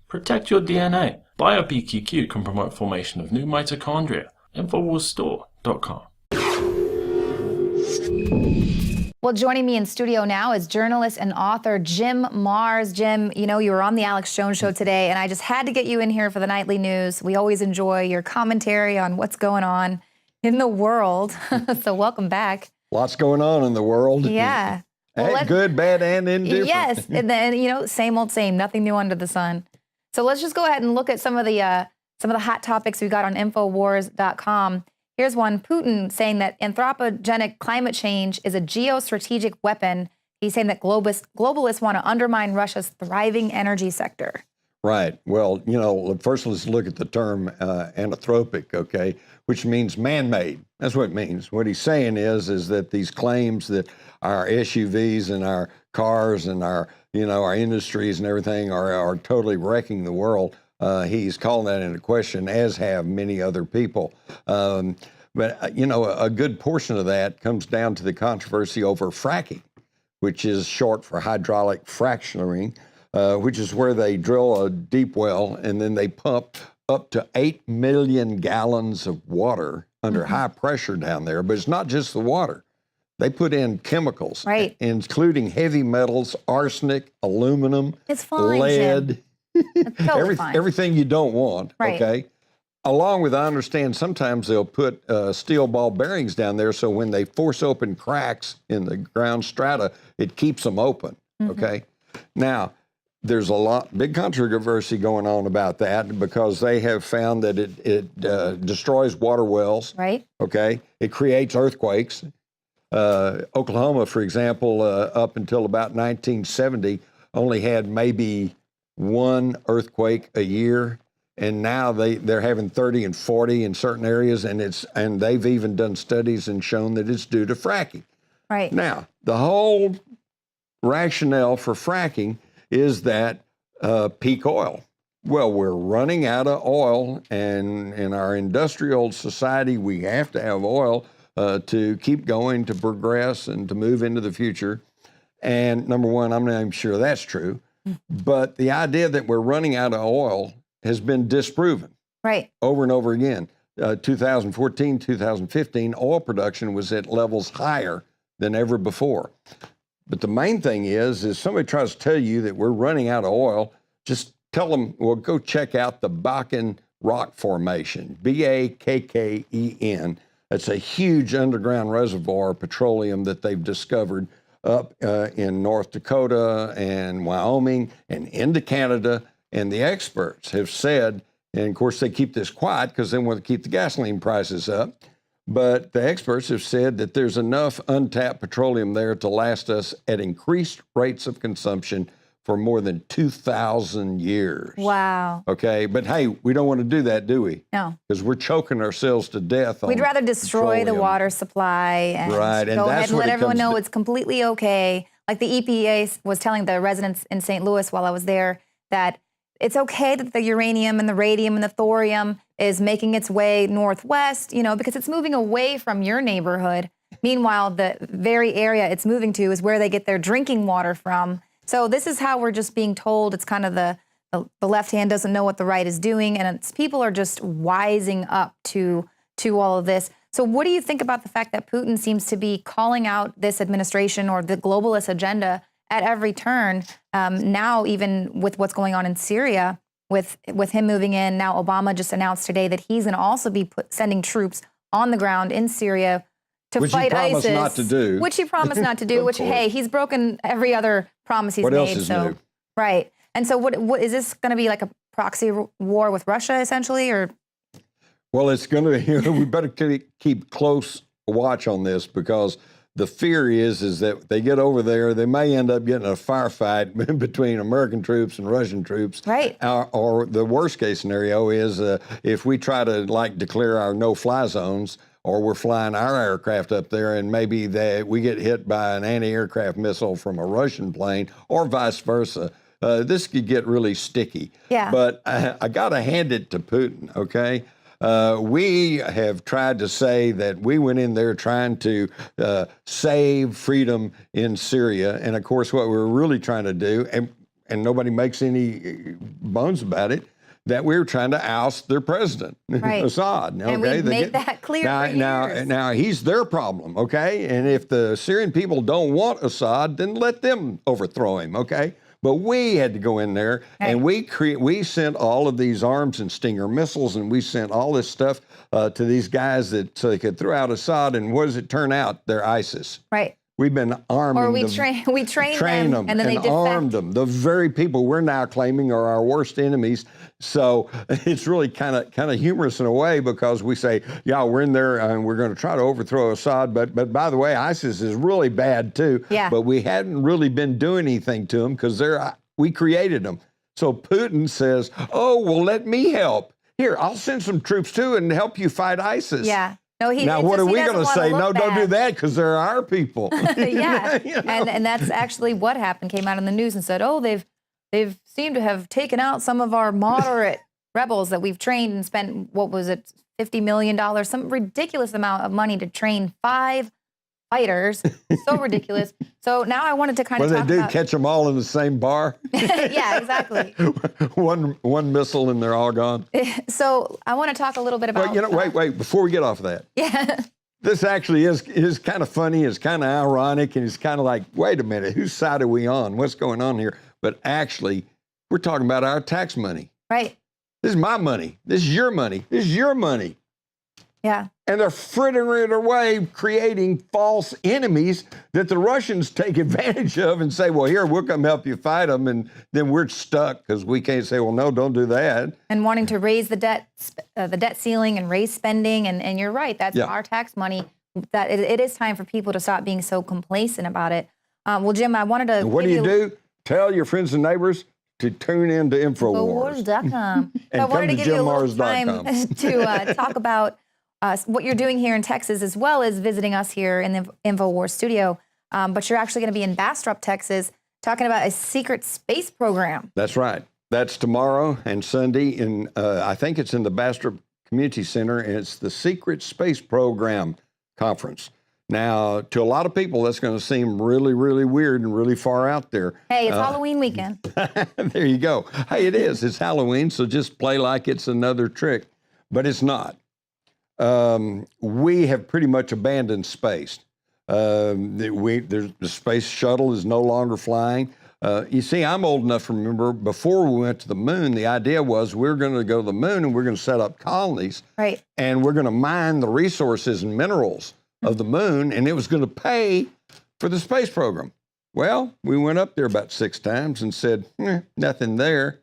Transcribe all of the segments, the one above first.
Protect your DNA. BioPQQ can promote formation of new mitochondria. Infowarsstore.com. Well, joining me in studio now is journalist and author Jim Marrs. Jim, you know, you were on the Alex Jones Show today, and I just had to get you in here for the nightly news. We always enjoy your commentary on what's going on in the world. So welcome back. Lots going on in the world. Yeah. Well, good, bad, and indifferent. Yes. And then, you know, same old same, nothing new under the sun. So let's just go ahead and look at some of the hot topics we got on Infowars.com. Here's one. Putin saying that anthropogenic climate change is a geostrategic weapon. He's saying that globalists want to undermine Russia's thriving energy sector. Right. Well, you know, first let's look at the term anthropic, okay, which means man-made. That's what it means. What he's saying is that these claims that our SUVs and our cars and our, you know, our industries and everything are totally wrecking the world. He's calling that into question, as have many other people. But, you know, a good portion of that comes down to the controversy over fracking, which is short for hydraulic fracturing, which is where they drill a deep well and then they pump up to 8 million gallons of water under high pressure down there. But it's not just the water. They put in chemicals, right, including heavy metals, arsenic, aluminum, it's fine, lead, totally everything you don't want, right. Okay? Along with, I understand, sometimes they'll put steel ball bearings down there so when they force open cracks in the ground strata, it keeps them open, okay? Now, there's big controversy going on about that because they have found that it destroys water wells, right? Okay? It creates earthquakes. Oklahoma, for example, up until about 1970, only had maybe one earthquake a year. And now they're having 30 and 40 in certain areas, and they've even done studies and shown that it's due to fracking. Right. Now, the whole rationale for fracking is that peak oil. Well, we're running out of oil, and in our industrial society, we have to have oil to keep going, to progress, and to move into the future. And number one, I'm not even sure that's true, but the idea that we're running out of oil has been disproven, right, over and over again. 2014, 2015, oil production was at levels higher than ever before. But the main thing is somebody tries to tell you that we're running out of oil, just tell them, well, go check out the Bakken Rock Formation, Bakken. That's a huge underground reservoir of petroleum that they've discovered up in North Dakota and Wyoming and into Canada. And the experts have said, and of course they keep this quiet because they want to keep the gasoline prices up, but the experts have said that there's enough untapped petroleum there to last us at increased rates of consumption for more than 2,000 years. Wow. Okay, but hey, we don't want to do that, do we? No. Because we're choking ourselves to death on We'd rather destroy petroleum. The water supply and right, and go that's ahead and what let everyone know to. It's completely okay. Like the EPA was telling the residents in St. Louis while I was there that it's okay that the uranium and the radium and the thorium is making its way northwest, you know, because it's moving away from your neighborhood. Meanwhile, the very area it's moving to is where they get their drinking water from. So this is how we're just being told. It's kind of the left hand doesn't know what the right is doing, and people are just wising up to all of this. So what do you think about the fact that Putin seems to be calling out this administration or the globalist agenda at every turn, now even with what's going on in Syria, with him moving in? Now Obama just announced today that he's going to also be sending troops on the ground in Syria to fight ISIS. Which he promised not to do. Which he promised not to do, which, hey, he's broken every other promise he's made. What else is new? Right. And so what is this going to be, like a proxy war with Russia, essentially, or? Well, it's going to, we better keep close watch on this because the fear is that they get over there, they may end up getting a firefight between American troops and Russian troops. Right. Or the worst case scenario is if we try to declare our no-fly zones, or we're flying our aircraft up there and maybe we get hit by an anti-aircraft missile from a Russian plane or vice versa. This could get really sticky. Yeah. But I got to hand it to Putin, okay? We have tried to say that we went in there trying to save freedom in Syria. And of course, what we're really trying to do, and nobody makes any bones about it, that we were trying to oust their president, Right. Assad. And we've made that clear for years. Now he's their problem, okay? And if the Syrian people don't want Assad, then let them overthrow him, okay? But we had to go in there, and we sent all of these arms and Stinger missiles, and we sent all this stuff to these guys so they could throw out Assad. And what does it turn out? They're ISIS. Right. We've been arming or we them. train them, and then they defect. Armed them. The very people we're now claiming are our worst enemies. So it's really kind of humorous in a way, because we say, yeah, we're in there and we're going to try to overthrow Assad. But by the way, ISIS is really bad too. Yeah. But we hadn't really been doing anything to them because we created them. So Putin says, oh, well, let me help. Here, I'll send some troops too and help you fight ISIS. Yeah. No, now, what are we going to say? No, don't do that, because they're our people. Yeah, You know? and that's actually what happened. Came out in the news and said, oh, they've seemed to have taken out some of our moderate rebels that we've trained and spent, what was it, $50 million, some ridiculous amount of money to train 5 fighters. So ridiculous. So now I wanted to kind of talk about... What they do, catch them all in the same bar? Yeah, exactly. one missile and they're all gone. So I want to talk a little bit about... Well, wait, before we get off of that. Yeah. This actually is kind of funny, it's kind of ironic, and it's kind of like, wait a minute, whose side are we on? What's going on here? But actually, we're talking about our tax money. Right. This is my money. This is your money. This is your money. Yeah. And they're frittering it away, creating false enemies that the Russians take advantage of and say, well, here, we'll come help you fight them. And then we're stuck because we can't say, well, no, don't do that. And wanting to raise the debt ceiling and raise spending. And you're right, that's our tax money. That it is time for people to stop being so complacent about it. Well, Jim, I wanted to... And what do? Tell your friends and neighbors to tune in to Infowars. Infowars.com. And I wanted to give you a little time jimmars.com. to talk about what you're doing here in Texas, as well as visiting us here in the Infowars studio. But you're actually going to be in Bastrop, Texas, talking about a secret space program. That's right. That's tomorrow and Sunday. I think it's in the Bastrop Community Center, and it's the Secret Space Program Conference. Now, to a lot of people, that's going to seem really, really weird and really far out there. Hey, it's Halloween weekend. There you go. Hey, it is. It's Halloween, so just play like it's another trick. But it's not. We have pretty much abandoned space. The space shuttle is no longer flying. You see, I'm old enough to remember before we went to the moon, the idea was we're going to go to the moon and we're going to set up colonies. Right. And we're going to mine the resources and minerals of the moon, and it was going to pay for the space program. Well, we went up there about 6 times and said, nothing there.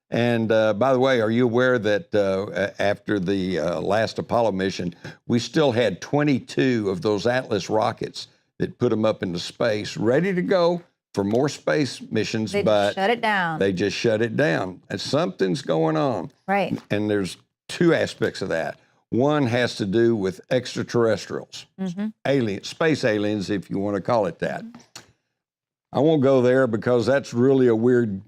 And by the way, are you aware that after the last Apollo mission, we still had 22 of those Atlas rockets that put them up into space, ready to go for more space missions, but shut it down. They just shut it down. And something's going on. Right. And there's 2 aspects of that. One has to do with extraterrestrials, space aliens, if you want to call it that. I won't go there because that's really a weird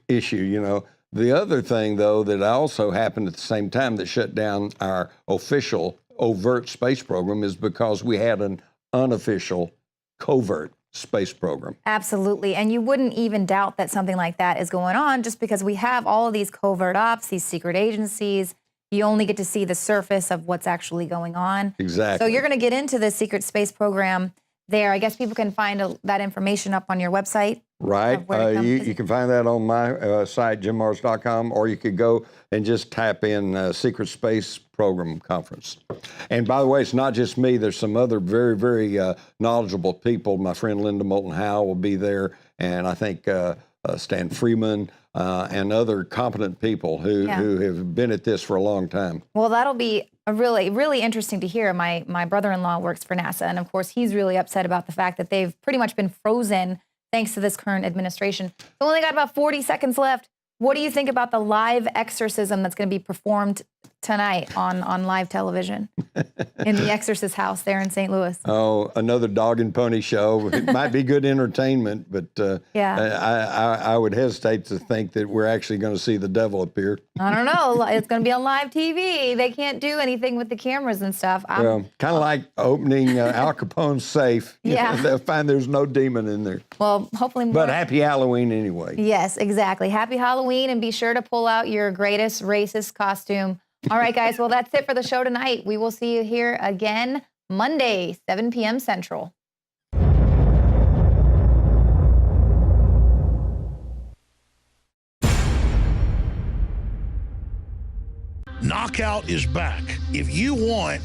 issue, you know. The other thing, though, that also happened at the same time that shut down our official overt space program is because we had an unofficial covert space program. Absolutely. And you wouldn't even doubt that something like that is going on just because we have all of these covert ops, these secret agencies. You only get to see the surface of what's actually going on. Exactly. So you're going to get into the secret space program there. I guess people can find that information up on your website. Right. You can find that on my site, jimmars.com, or you could go and just tap in Secret Space Program Conference. And by the way, it's not just me. There's some other very, very knowledgeable people. My friend Linda Moulton Howe will be there, and I think Stan Freeman and other competent people who have been at this for a long time. Well, that'll be really, really interesting to hear. My brother-in-law works for NASA, and of course, he's really upset about the fact that they've pretty much been frozen thanks to this current administration. We only got about 40 seconds left. What do you think about the live exorcism that's going to be performed tonight on live television in the Exorcist house there in St. Louis. Oh, another dog and pony show. It might be good entertainment, but Yeah. I would hesitate to think that we're actually going to see the devil appear. I don't know. It's going to be on live TV. They can't do anything with the cameras and stuff. Well, kind of like opening Al Capone's safe. You Yeah. know, they'll find there's no demon in there. Well, hopefully more. But happy Halloween anyway. Yes, exactly. Happy Halloween, and be sure to pull out your greatest racist costume. All right, guys. Well, that's it for the show tonight. We will see you here again Monday, 7 p.m. Central. Knockout is back. If you want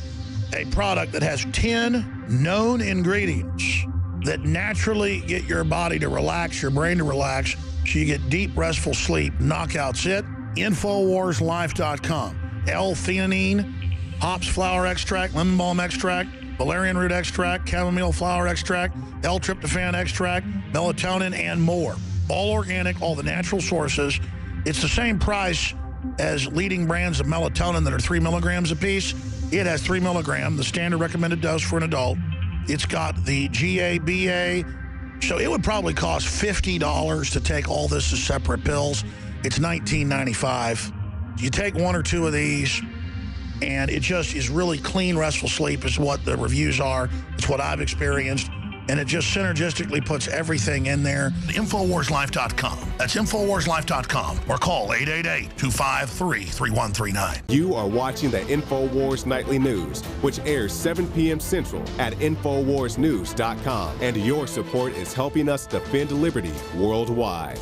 a product that has 10 known ingredients that naturally get your body to relax, your brain to relax, so you get deep, restful sleep, Knockout's it. Infowarslife.com. L-theanine, hops flower extract, lemon balm extract, valerian root extract, chamomile flower extract, L-tryptophan extract, melatonin, and more. All organic, all the natural sources. It's the same price as leading brands of melatonin that are 3 milligrams a piece. It has 3 milligrams, the standard recommended dose for an adult. It's got the GABA, so it would probably cost $50 to take all this as separate pills. It's $19.95. You take 1 or 2 of these, and it just is really clean, restful sleep is what the reviews are. It's what I've experienced. And it just synergistically puts everything in there. Infowarslife.com. That's Infowarslife.com. Or call 888-253-3139. You are watching the Infowars Nightly News, which airs 7 p.m. Central at Infowarsnews.com. And your support is helping us defend liberty worldwide.